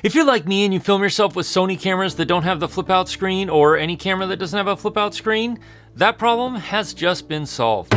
If you're like me and you film yourself with Sony cameras that don't have the flip out screen, or any camera that doesn't have a flip out screen, that problem has just been solved.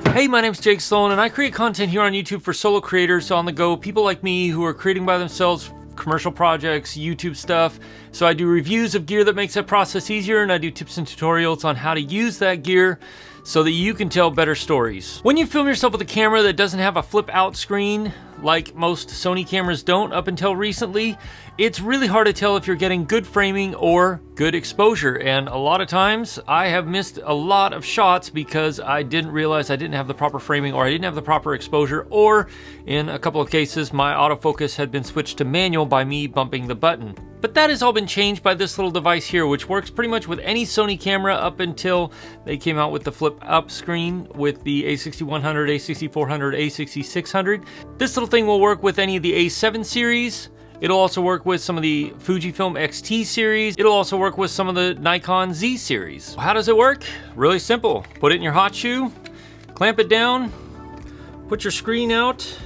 Hey, my name's Jake Sloan, and I create content here on YouTube for solo creators on the go, people like me who are creating by themselves commercial projects, YouTube stuff. So I do reviews of gear that makes that process easier, and I do tips and tutorials on how to use that gear so that you can tell better stories. When you film yourself with a camera that doesn't have a flip out screen, like most Sony cameras don't up until recently, it's really hard to tell if you're getting good framing or good exposure. And a lot of times I have missed a lot of shots because I didn't realize I didn't have the proper framing, or I didn't have the proper exposure, or in a couple of cases my autofocus had been switched to manual by me bumping the button. But that has all been changed by this little device here, which works pretty much with any Sony camera up until they came out with the flip up screen with the A6100, A6400, A6600. This little thing will work with any of the A7 series. It'll also work with some of the Fuji Fun Xt series. It'll also work with some of the Nikon Z series. How does it work? Really simple. Put it in your hot shoe, clamp it down, put your screen out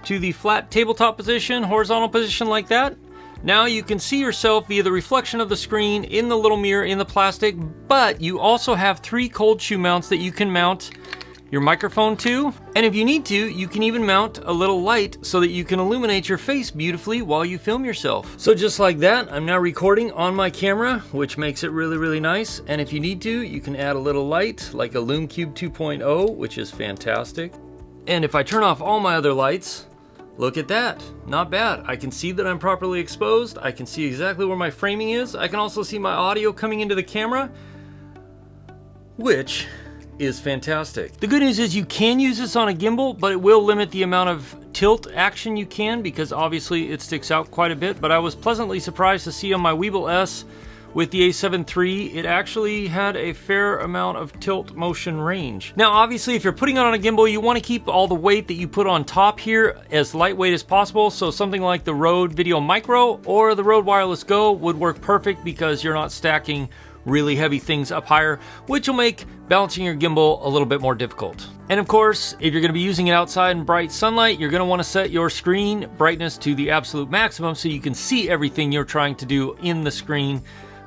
to the flat tabletop position, horizontal position like that. Now you can see yourself via the reflection of the screen in the little mirror in the plastic, but you also have 3 cold shoe mounts that you can mount your microphone to. And if you need to, you can even mount a little light so that you can illuminate your face beautifully while you film yourself. So just like that, I'm now recording on my camera, which makes it really, really nice. And if you need to, you can add a little light like a Lume Cube 2.0, which is fantastic. And if I turn off all my other lights, look at that, not bad. I can see that I'm properly exposed. I can see exactly where my framing is. I can also see my audio coming into the camera, which is fantastic. The good news is you can use this on a gimbal, but it will limit the amount of tilt action you can, because obviously it sticks out quite a bit. But I was pleasantly surprised to see on my Weebill S with the A7 III, it actually had a fair amount of tilt motion range. Now obviously if you're putting it on a gimbal, you want to keep all the weight that you put on top here as lightweight as possible. So something like the Rode Video Micro or the Rode Wireless Go would work perfect, because you're not stacking really heavy things up higher, which will make balancing your gimbal a little bit more difficult. And of course, if you're going to be using it outside in bright sunlight, you're going to want to set your screen brightness to the absolute maximum so you can see everything you're trying to do in the screen,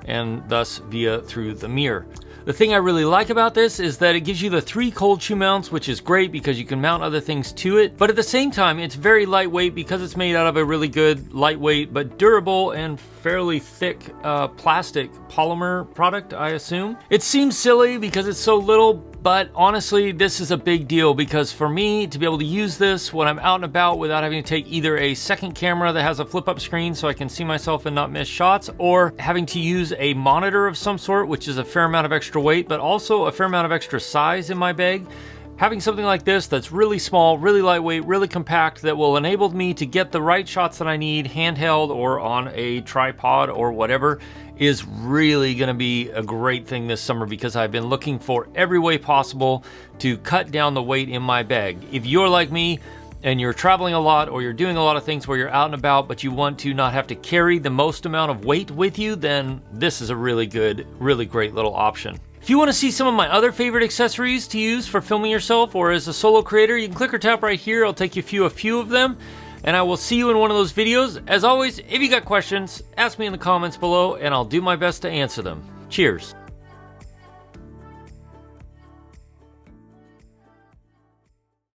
and thus through the mirror. The thing I really like about this is that it gives you the 3 cold shoe mounts, which is great because you can mount other things to it. But at the same time, it's very lightweight because it's made out of a really good, lightweight, but durable and fairly thick plastic polymer product, I assume. It seems silly because it's so little, but honestly, this is a big deal, because for me to be able to use this when I'm out and about without having to take either a second camera that has a flip up screen so I can see myself and not miss shots, or having to use a monitor of some sort, which is a fair amount of extra weight, but also a fair amount of extra size in my bag. Having something like this that's really small, really lightweight, really compact, that will enable me to get the right shots that I need handheld or on a tripod or whatever, is really going to be a great thing this summer, because I've been looking for every way possible to cut down the weight in my bag. If you're like me and you're traveling a lot, or you're doing a lot of things where you're out and about, but you want to not have to carry the most amount of weight with you, then this is a really good, really great little option. If you want to see some of my other favorite accessories to use for filming yourself or as a solo creator, you can click or tap right here. I'll take you through a few of them, and I will see you in one of those videos. As always, if you got questions, ask me in the comments below, and I'll do my best to answer them. Cheers.